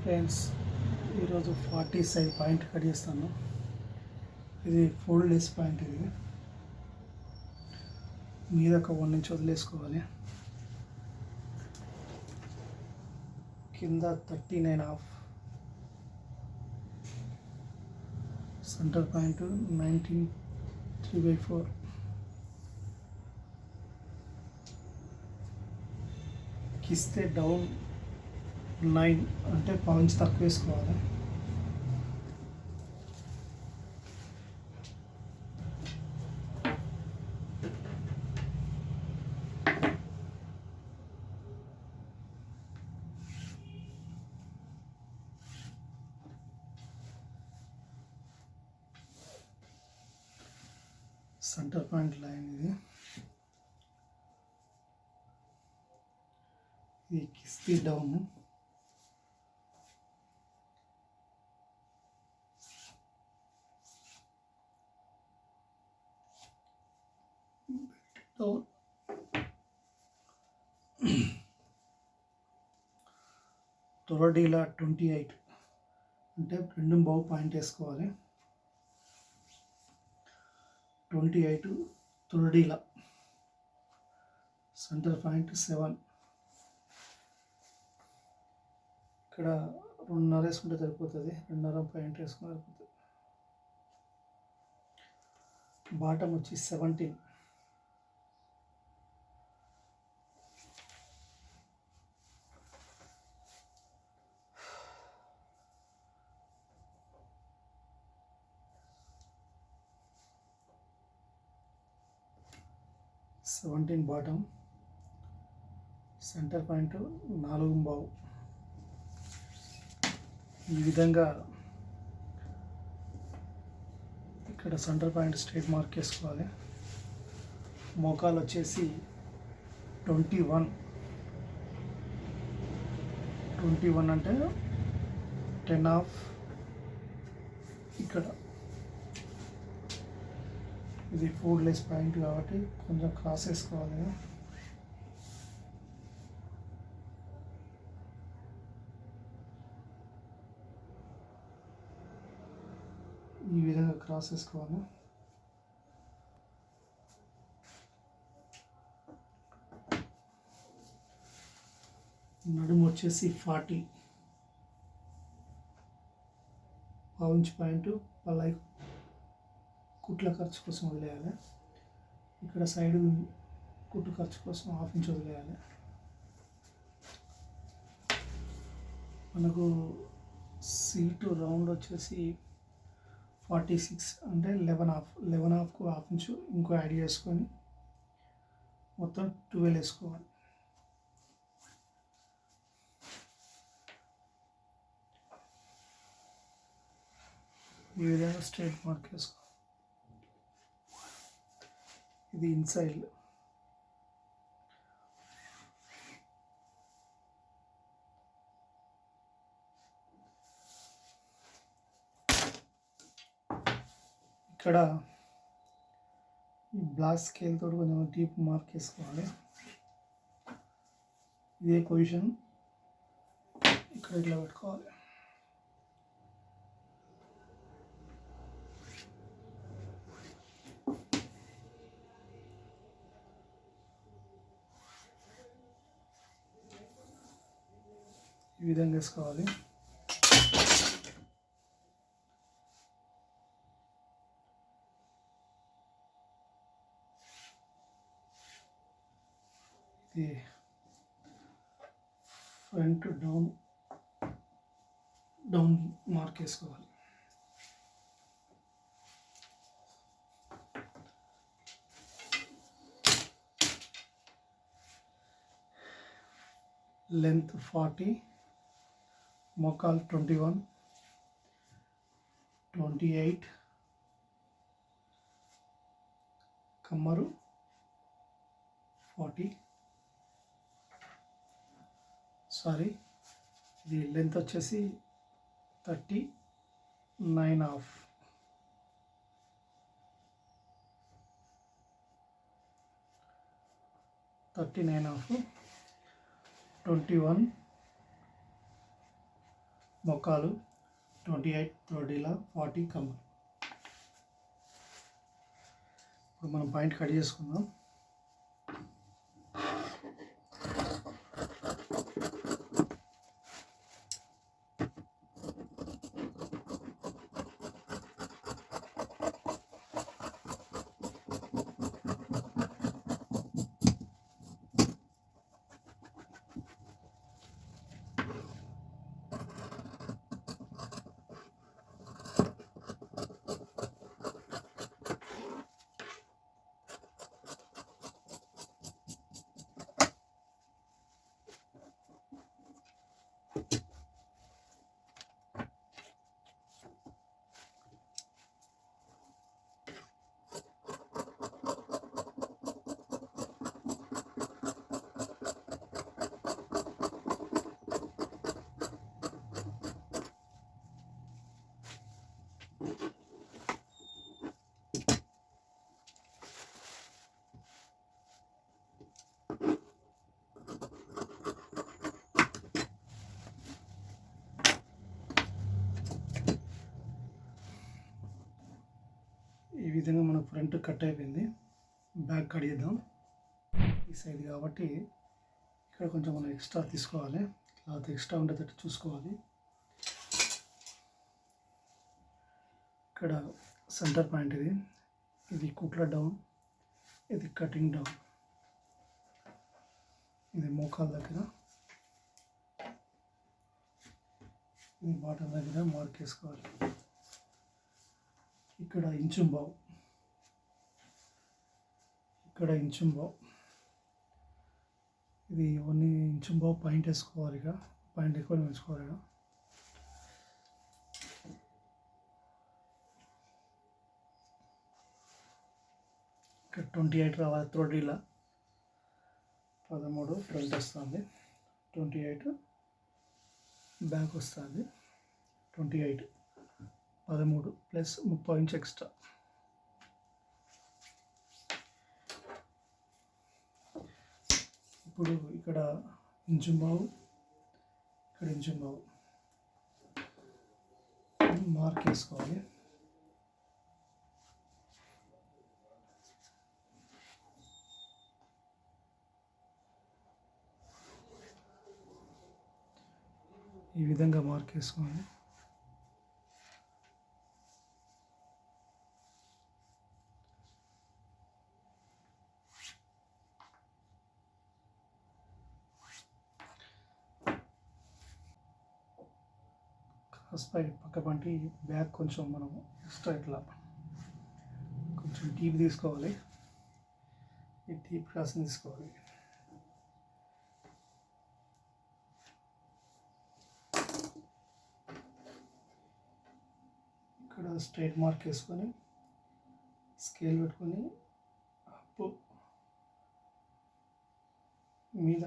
Friends, ఈరోజు 40 size point cut చేస్తాను. ఇది ఫోల్డ్లెస్ పాయింట్. ఇది మీద ఒక 1 ఇంచ్ వదిలేసుకోవాలి. కింద 39.5, సెంటర్ పాయింట్ 19 3/4, కిస్తే డౌన్ 9 అంటే పాయింట్స్ తక్కువ వేసుకోవాలి. సెంటర్ పాయింట్ లైన్ ఇది కిస్తీ డౌన్, తొరడీలా 28 అంటే 2 పాయింట్ వేసుకోవాలి. 28 తొరడీలా, సెంటర్ పాయింట్ 7. ఇక్కడ 2.5 వేసుకుంటే సరిపోతుంది. 2.5 పాయింట్ వేసుకుంటే సరిపోతుంది. బాటమ్ వచ్చి 17. Bottom, centre point 4.5. ఈ విధంగా ఇక్కడ సెంటర్ పాయింట్ స్ట్రైట్ మార్క్ వేసుకోవాలి. మోకాలు వచ్చేసి 21 అంటే 10.5. ఇక్కడ ఇది ఫోల్డ్లెస్ పాయింట్ కాబట్టి కొంచెం క్రాస్ వేసుకోవాలి. ఈ విధంగా క్రాస్ వేసుకోవాలి. నడుము వచ్చేసి 40, పావించ్ పాయింట్ పల్లాయి కుట్ల ఖర్చు కోసం వదిలేయాలి. ఇక్కడ సైడ్ కుట్టు ఖర్చు కోసం 1/2 ఇంచ్ వదిలేయాలి. మనకు సీటు రౌండ్ వచ్చేసి 46 అంటే 11.5కు 1/2 ఇంచు ఇంకో యాడ్ చేసుకొని మొత్తం 12 వేసుకోవాలి. ఈ విధంగా స్ట్రైట్ మార్క్ వేసుకోవాలి. ఇది ఇన్సైడ్. ఇక్కడ ఈ బ్లాక్ స్కేల్ తోటి కొంచెం డీప్ మార్క్ వేసుకోవాలి. ఇదే పొజిషన్ ఇక్కడ ఇట్లా పెట్టుకోవాలి. ఈ విధంగా వేసుకోవాలి. ఇది ఫ్రంట్ డౌన్ మార్క్ వేసుకోవాలి. లెంత్ 40, మోకాలు 21, 28, కమ్మరు 40. ఇది లెంత్ వచ్చేసి 39.5. 21, మొక్కాలు 28, త్రోడీలా 40 కమ్మలు. ఇప్పుడు మనం పాయింట్ కట్ చేసుకుందాం. ఈ విధంగా మన ఫ్రంట్ కట్ అయిపోయింది. బ్యాక్ కట్ చేద్దాం. ఈ సైడ్ కాబట్టి ఇక్కడ కొంచెం మనం ఎక్స్ట్రా తీసుకోవాలి. క్లాత్ ఎక్స్ట్రా ఉండేటట్టు చూసుకోవాలి. ఇక్కడ సెంటర్ పాయింట్ ఇది కుట్ల డౌన్, ఇది కటింగ్ డౌన్, ఇది మోకాల దగ్గర, ఇది బాటం దగ్గర మార్క్ వేసుకోవాలి. ఇక్కడ ఇంచుంబావు, ఇక్కడ ఇంచుంబావు, ఇది ఓన్లీ ఇంచుంబావు పాయింట్ వేసుకోవాలి. ఇక పాయింట్ ఎక్కువ వేసుకోవాలి. ఇక్కడ 28 రావాలి. త్రోడీలా 13 ఫ్రంట్ వస్తుంది, 28 బ్యాక్ వస్తుంది. 28 13 ప్లస్ 30 ఇంచ్ ఎక్స్ట్రా. ఇప్పుడు ఇక్కడ ఇంచుంబావు, ఇక్కడ ఇంచుంబావు మార్క్ వేసుకోవాలి. ఈ విధంగా మార్క్ వేసుకోవాలి. పక్క పంటి బ్యాక్ కొంచెం మనం ఎక్స్ట్రా ఇట్లా కొంచెం డీప్ తీసుకోవాలి. ఈ డీప్ క్రాసింగ్ తీసుకోవాలి. ఇక్కడ స్ట్రైట్ మార్క్ వేసుకొని స్కేల్ పెట్టుకొని అప్ మీద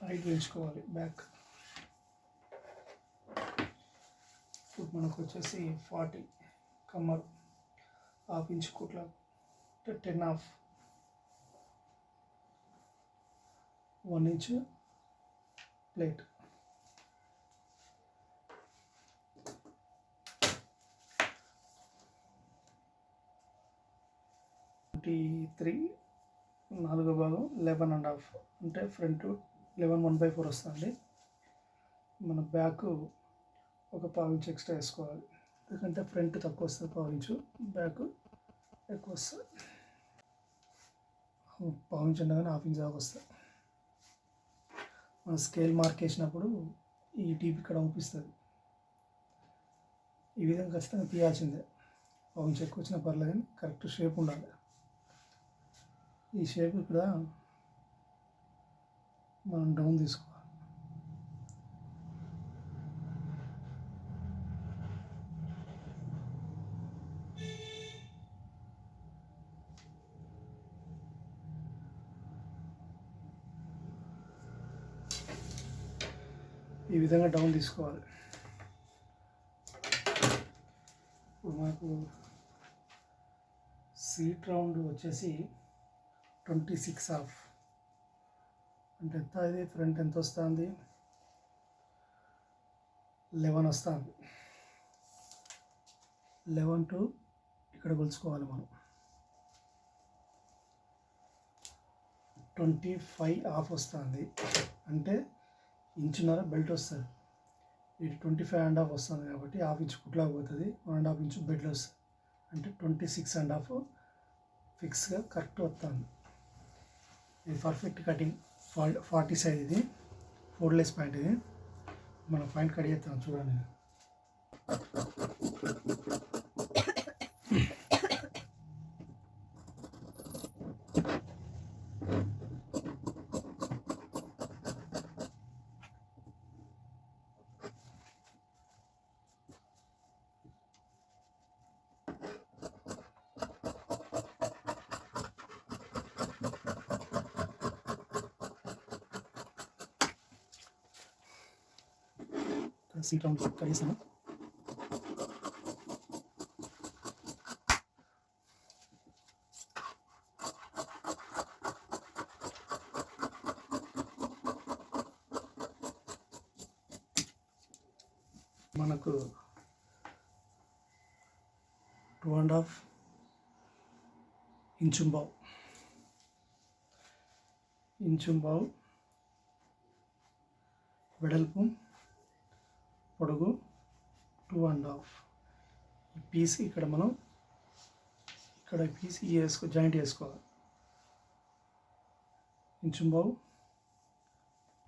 హైట్ పెంచుకోవాలి. బ్యాక్ ఇప్పుడు మనకు వచ్చేసి 40 కమ్మర్, హాఫ్ ఇంచ్ కుట్ల 10 1 ఇంచ్ ప్లేట్. నాలుగో భాగం 11.5 అంటే ఫ్రంట్ 11/1/4 వస్తుంది. మన బ్యాక్ ఒక 1/4 ఇంచ్ ఎక్స్ట్రా వేసుకోవాలి. ఎందుకంటే ఫ్రంట్ తక్కువ వస్తుంది 1/4 ఇంచు, బ్యాక్ ఎక్కువ వస్తుంది. 1/4 ఇంచ్ ఉండగానే 1/2 ఇంచ్ దాకా వస్తుంది. మనం స్కేల్ మార్క్ వేసినప్పుడు ఈ టీప్ ఇక్కడ ఊపిస్తుంది. ఈ విధంగా ఖచ్చితంగా తీయాల్సిందే. 1/4 ఇంచ్ ఎక్కువ వచ్చినా పర్లేదు కానీ కరెక్ట్ షేప్ ఉండాలి. ఈ షేప్ ఇక్కడ మనం డౌన్ తీసుకోవాలి. ఈ విధంగా డౌన్ తీసుకోవాలి. ఇప్పుడు మనకు సీట్ రౌండ్ వచ్చేసి 26.5 అంటే ఎంత, ఇది ఫ్రంట్ ఎంత వస్తుంది, 11 వస్తుంది. 11 టు ఇక్కడ కొలుచుకోవాలి మనం. 25 హాఫ్ వస్తుంది, అంటే ఇంచున్నర బెల్ట్ వస్తుంది. ఇది 25.5 వస్తుంది కాబట్టి హాఫ్ ఇంచు కుట్లా పోతుంది, 1.5 ఇంచు బెల్ట్ వస్తుంది, అంటే 26.5 ఫిక్స్గా కరెక్ట్ వస్తుంది. ఇది పర్ఫెక్ట్ కటింగ్ 40 సైజ్. ఇది ఫోల్డ్లెస్ ప్యాంట్. ఇది మనం ప్యాంట్ కట్ చేస్తాం చూడండి. సీట్ రౌండ్ కట్ చేస్తాను. మనకు 2.5 ఇంచు వెడల్పు, పొడుగు 2.5. ఈ పీస్ ఇక్కడ మనం ఇక్కడ పీస్ జాయింట్ వేసుకోవాలి. 1.5 ఇంచు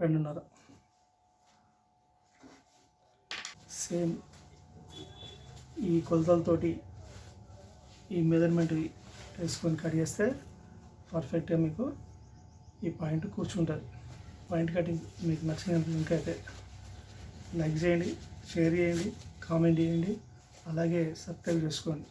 2.5. సేమ్ ఈ కొలతలతోటి ఈ మెజర్మెంట్ వేసుకొని కట్ చేస్తే పర్ఫెక్ట్గా మీకు ఈ పాయింట్ కూర్చుంటుంది. పాయింట్ కటింగ్ మీకు నచ్చిన లింక్ అయితే లైక్ చేయండి, షేర్ చేయండి, కామెంట్ చేయండి, అలాగే సబ్స్క్రైబ్ చేసుకోండి.